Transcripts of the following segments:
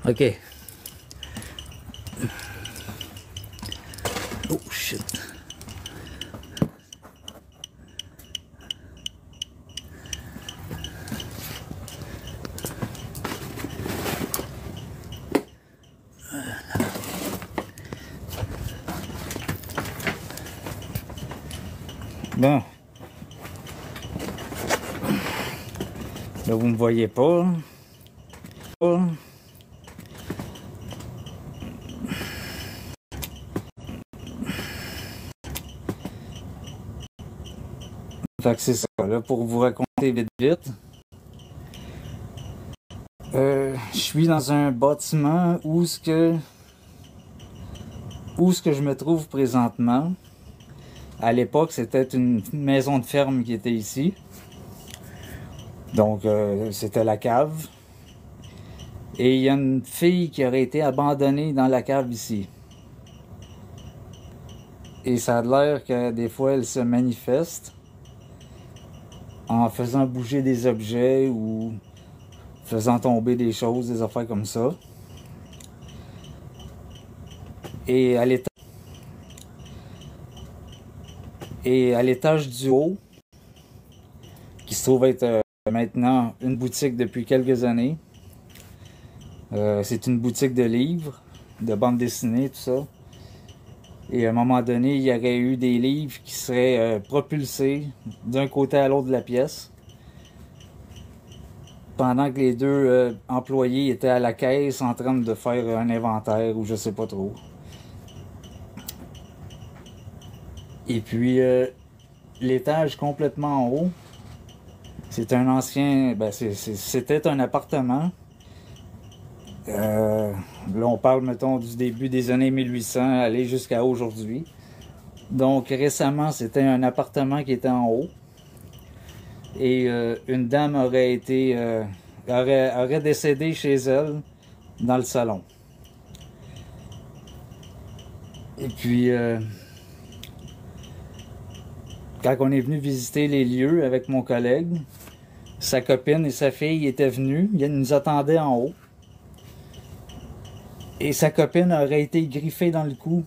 OK. Oh shit. Bon. Là, vous me voyez pas. Fait que c'est ça, là, pour vous raconter vite vite. Je suis dans un bâtiment où ce que je me trouve présentement. À l'époque, c'était une maison de ferme qui était ici. Donc, c'était la cave. Et il y a une fille qui aurait été abandonnée dans la cave ici. Et ça a l'air que des fois, elle se manifeste en faisant bouger des objets ou faisant tomber des choses, des affaires comme ça. Et à l'étage du haut, qui se trouve être maintenant une boutique depuis quelques années, c'est une boutique de livres, de bandes dessinées, tout ça. Et à un moment donné, il y aurait eu des livres qui seraient propulsés d'un côté à l'autre de la pièce, pendant que les deux employés étaient à la caisse en train de faire un inventaire ou je sais pas trop. Et puis l'étage complètement en haut, c'est un ancien, c'était un appartement. Là on parle mettons du début des années 1800 aller jusqu'à aujourd'hui. Donc récemment c'était un appartement qui était en haut. Et une dame aurait été aurait décédé chez elle dans le salon. Et puis quand on est venu visiter les lieux avec mon collègue, sa copine et sa fille étaient venues, ils nous attendaient en haut. Et sa copine aurait été griffée dans le cou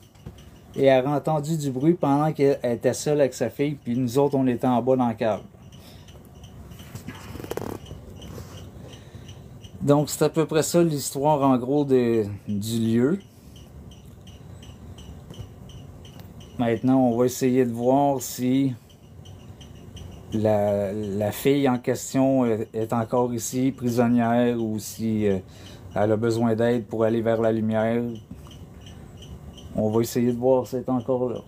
et elle aurait entendu du bruit pendant qu'elle était seule avec sa fille, puis nous autres on était en bas dans la cave. Donc c'est à peu près ça l'histoire en gros du lieu. Maintenant on va essayer de voir si la fille en question est encore ici, prisonnière, ou si elle a besoin d'aide pour aller vers la lumière. On va essayer de voir si elle est encore là.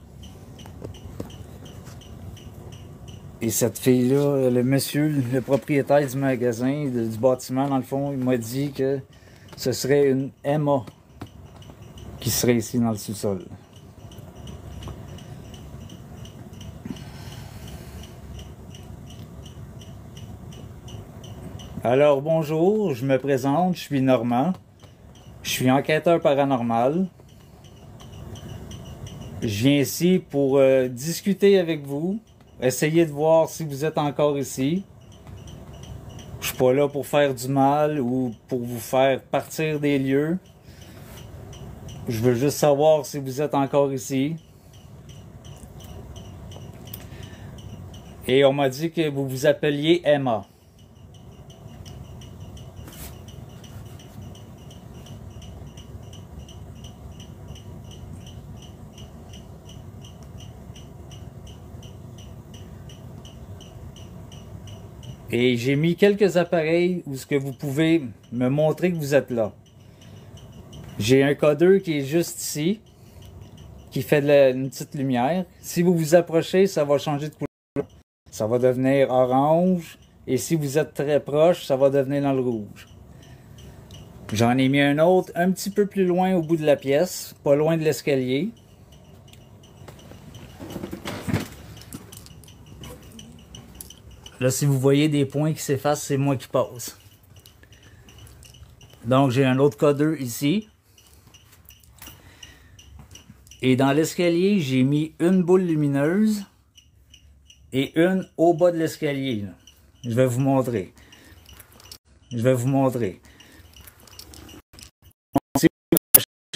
Et cette fille-là, le monsieur, le propriétaire du magasin, du bâtiment, dans le fond, il m'a dit que ce serait une Emma qui serait ici dans le sous-sol. Alors bonjour, je me présente, je suis Normand. Je suis enquêteur paranormal. Je viens ici pour discuter avec vous, essayer de voir si vous êtes encore ici. Je suis pas là pour faire du mal ou pour vous faire partir des lieux. Je veux juste savoir si vous êtes encore ici. Et on m'a dit que vous vous appeliez Emma. Et j'ai mis quelques appareils où ce que vous pouvez me montrer que vous êtes là. J'ai un codeur qui est juste ici, qui fait une petite lumière. Si vous vous approchez, ça va changer de couleur. Ça va devenir orange. Et si vous êtes très proche, ça va devenir dans le rouge. J'en ai mis un autre un petit peu plus loin au bout de la pièce, pas loin de l'escalier. Là, si vous voyez des points qui s'effacent, c'est moi qui passe. Donc, j'ai un autre codeur ici. Et dans l'escalier, j'ai mis une boule lumineuse et une au bas de l'escalier. Je vais vous montrer.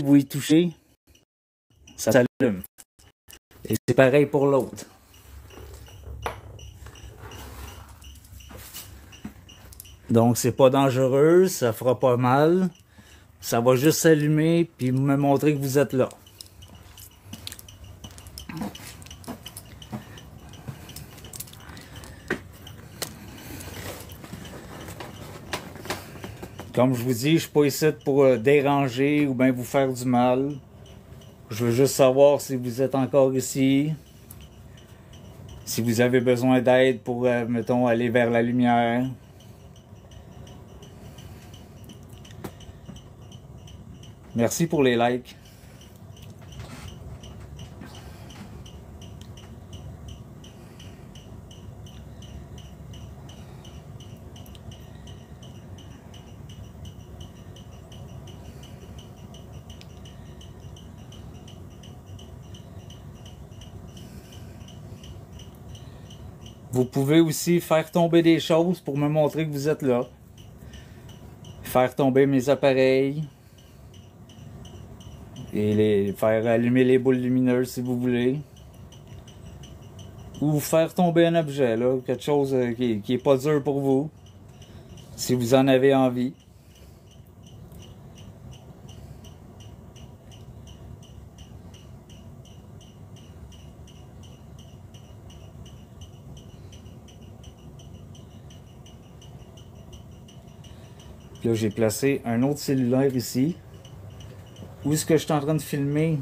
vous y touchez, ça s'allume. Et c'est pareil pour l'autre. Donc c'est pas dangereux, ça fera pas mal. Ça va juste s'allumer puis me montrer que vous êtes là. Comme je vous dis, je suis pas ici pour déranger ou bien vous faire du mal. Je veux juste savoir si vous êtes encore ici. Si vous avez besoin d'aide pour, mettons, aller vers la lumière. Merci pour les likes. Vous pouvez aussi faire tomber des choses pour me montrer que vous êtes là. Faire tomber mes appareils. Et faire allumer les boules lumineuses si vous voulez. Ou faire tomber un objet, là, quelque chose qui est pas dur pour vous. Si vous en avez envie. Puis là, j'ai placé un autre cellulaire ici. Où est-ce que je suis en train de filmer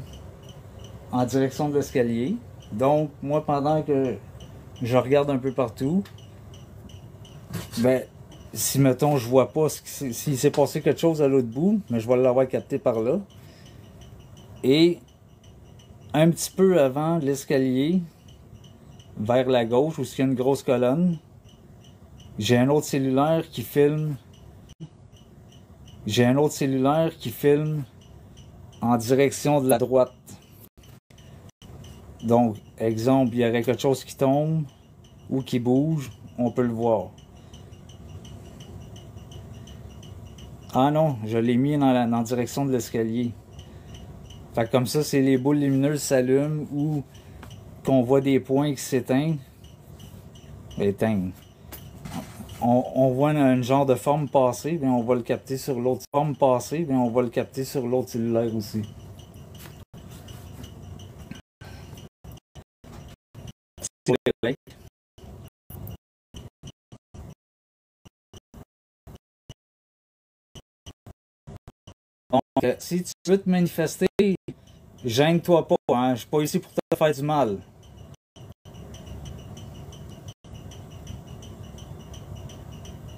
en direction de l'escalier. Donc, moi, pendant que je regarde un peu partout, ben, si, mettons, je vois pas s'il s'est passé quelque chose à l'autre bout, mais je vais l'avoir capté par là. Et un petit peu avant l'escalier, vers la gauche, où il y a une grosse colonne, j'ai un autre cellulaire qui filme. J'ai un autre cellulaire qui filme en direction de la droite. Donc, exemple, il y aurait quelque chose qui tombe ou qui bouge, on peut le voir. Ah non, je l'ai mis dans la direction de l'escalier. Fait que comme ça, c'est les boules lumineuses s'allument ou qu'on voit des points qui s'éteignent. Éteignent. On voit une genre de forme passer, bien on va le capter sur l'autre forme passer, bien on va le capter sur l'autre cellulaire aussi. Donc, si tu veux te manifester, gêne-toi pas, hein? Je suis pas ici pour te faire du mal.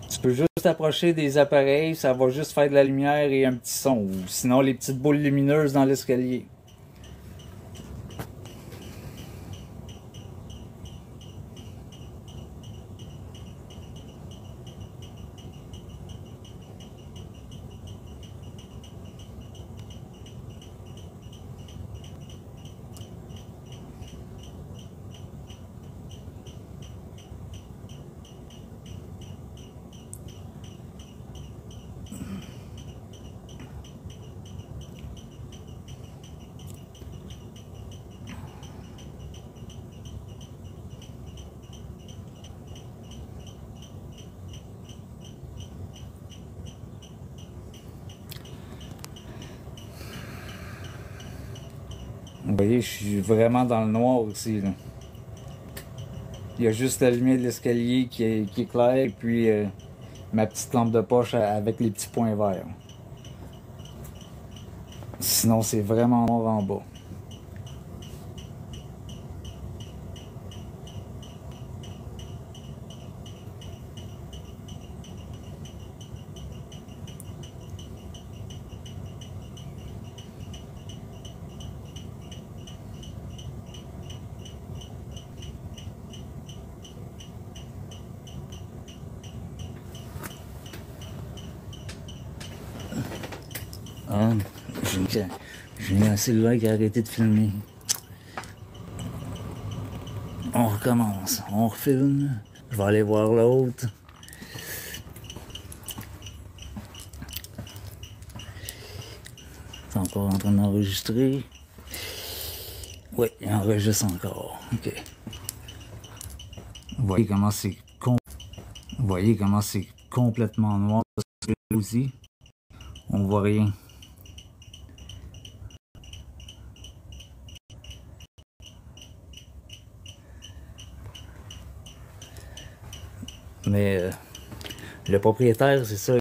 Tu peux juste approcher des appareils, ça va juste faire de la lumière et un petit son. Ou sinon, les petites boules lumineuses dans l'escalier. Vous voyez, je suis vraiment dans le noir ici, là. Il y a juste la lumière de l'escalier qui est claire et puis ma petite lampe de poche avec les petits points verts. Sinon, c'est vraiment noir en bas. Ah, j'ai un cellulaire qui a arrêté de filmer. On recommence, on refilme. Je vais aller voir l'autre. Attends. encore en train d'enregistrer. Oui, il enregistre encore. OK. Vous voyez comment c'est complètement noir aussi. On voit rien. Mais le propriétaire, c'est ça.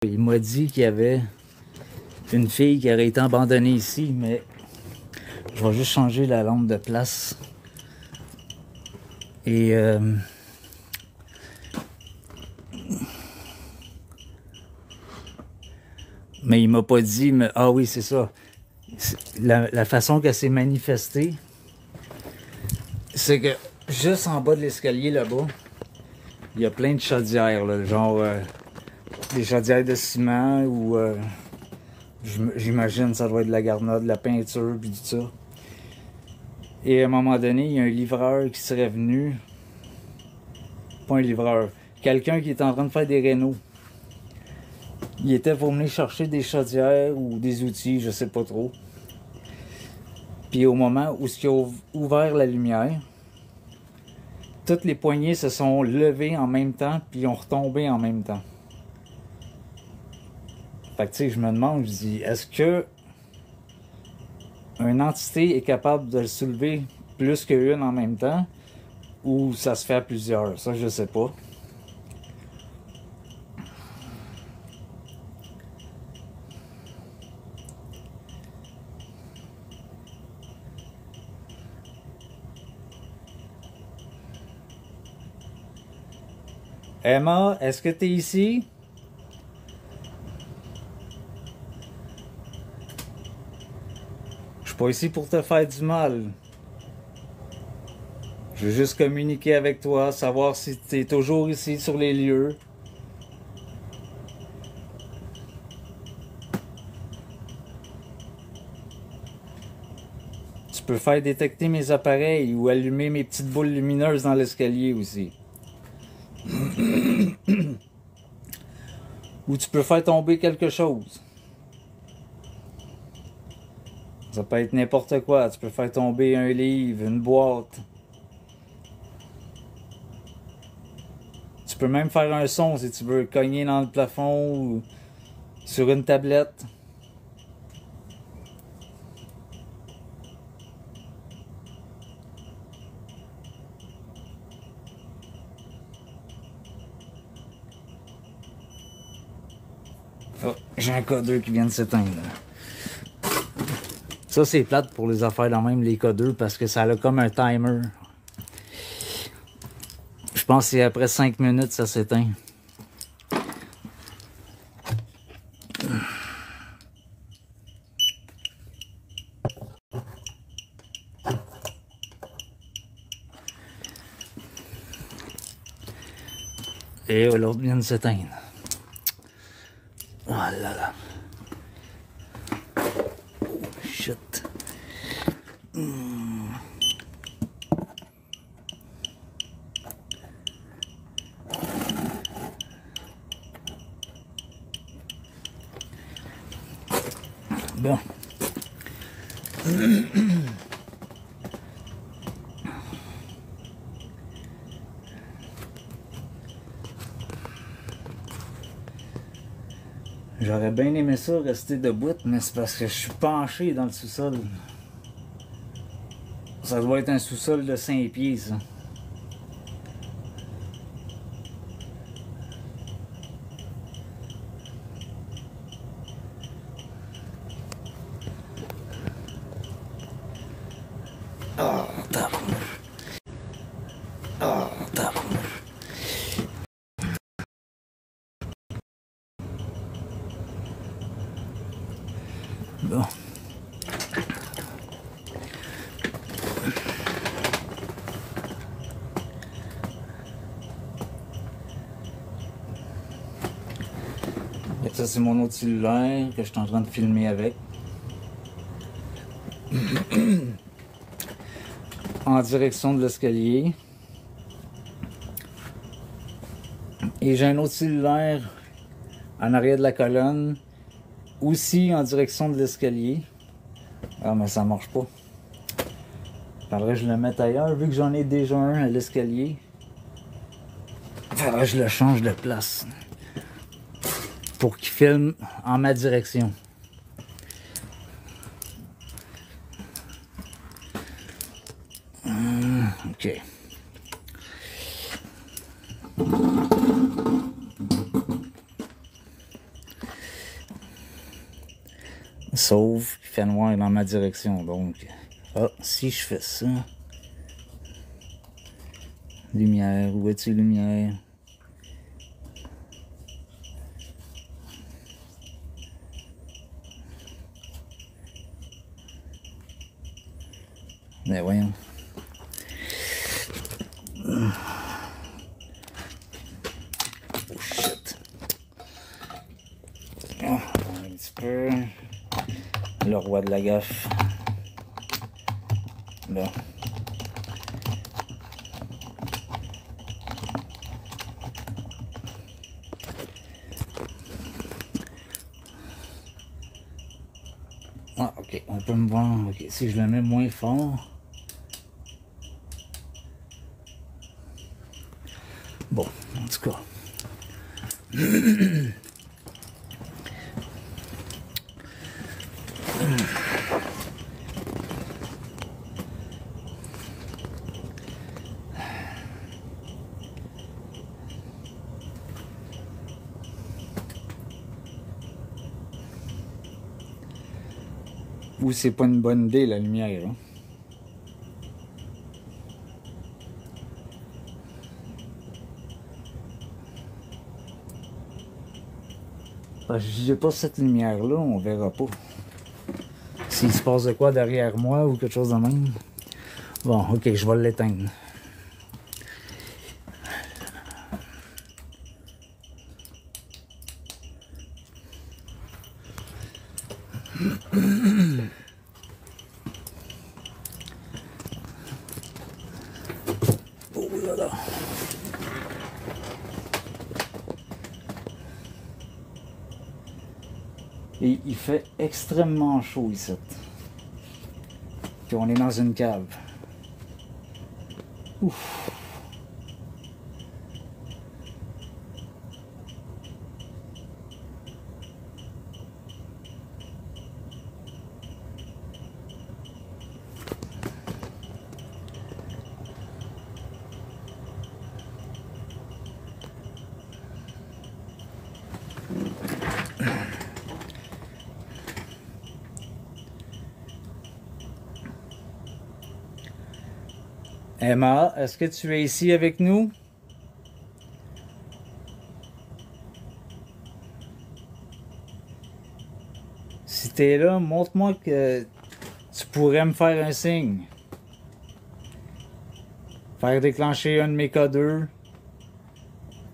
Il m'a dit qu'il y avait une fille qui aurait été abandonnée ici, mais je vais juste changer la lampe de place. Et mais il m'a pas dit, mais ah oui, c'est ça. La façon qu'elle s'est manifestée, c'est que juste en bas de l'escalier là-bas, il y a plein de chaudières, là, genre des chaudières de ciment ou j'imagine ça doit être de la garnotte, de la peinture puis tout ça. Et à un moment donné, il y a un livreur qui serait venu, pas un livreur, quelqu'un qui est en train de faire des rénaux. Il était pour venir chercher des chaudières ou des outils, je sais pas trop. Puis au moment où il a ouvert la lumière, toutes les poignées se sont levées en même temps puis ont retombé en même temps. Fait que tu sais, je me demande, je dis, est-ce que une entité est capable de le soulever plus qu'une en même temps ou ça se fait à plusieurs? Ça, je sais pas. Emma, est-ce que tu es ici? Je suis pas ici pour te faire du mal. Je veux juste communiquer avec toi, savoir si tu es toujours ici sur les lieux. Tu peux faire détecter mes appareils ou allumer mes petites boules lumineuses dans l'escalier aussi. Ou tu peux faire tomber quelque chose. Ça peut être n'importe quoi. Tu peux faire tomber un livre, une boîte. Tu peux même faire un son si tu veux cogner dans le plafond ou sur une tablette. Oh, j'ai un codeur qui vient de s'éteindre. Ça, c'est plate pour les affaires dans même les codeurs parce que ça a comme un timer. Je pense que c'est après 5 minutes ça s'éteint. Et l'autre vient de s'éteindre. Oh là là. Oh, shit. Bon. J'aurais bien aimé ça rester debout, mais c'est parce que je suis penché dans le sous-sol. Ça doit être un sous-sol de 5 pieds, ça. Oh, tabarnouche. Oh, tabarnouche. Bon. Ça, c'est mon autre cellulaire que je suis en train de filmer avec. En direction de l'escalier. Et j'ai un autre cellulaire en arrière de la colonne, aussi en direction de l'escalier. Ah, mais ça marche pas. Faudrait que je le mette ailleurs, vu que j'en ai déjà un à l'escalier. Faudrait que je le change de place pour qu'il filme en ma direction. Ok. Sauf qu'il fait noir dans ma direction, donc... Ah, si je fais ça... Lumière, où est-tu lumière? Mais voyons. Oh shit. Oh, un petit peu. Le roi de la gaffe. Bon. Ah, ok, on peut me voir. Ok, si je le mets moins fort. Bon, en tout cas. Ou c'est pas une bonne idée la lumière. Hein? Parce que si j'ai pas cette lumière là, on verra pas. S'il se passe de quoi derrière moi ou quelque chose de même. Bon, ok, je vais l'éteindre. Oh là là. Et il fait extrêmement chaud ici. Puis on est dans une cave. Ouf. Emma, est-ce que tu es ici avec nous? Si tu es là, montre-moi que tu pourrais me faire un signe. Faire déclencher un de mes codeurs.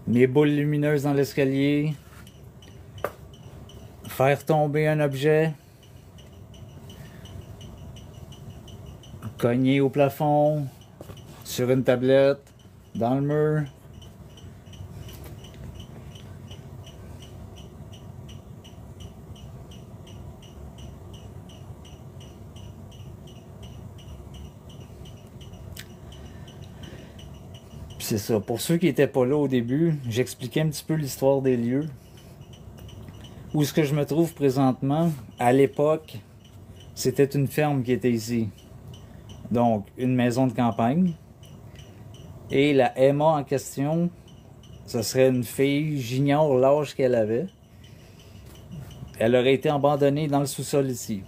Mes boules lumineuses dans l'escalier. Faire tomber un objet. Cogner au plafond. Sur une tablette. Dans le mur. C'est ça. Pour ceux qui n'étaient pas là au début, j'expliquais un petit peu l'histoire des lieux. Où est-ce que je me trouve présentement? À l'époque, c'était une ferme qui était ici. Donc, une maison de campagne. Et la Emma en question, ce serait une fille, j'ignore l'âge qu'elle avait. Elle aurait été abandonnée dans le sous-sol ici.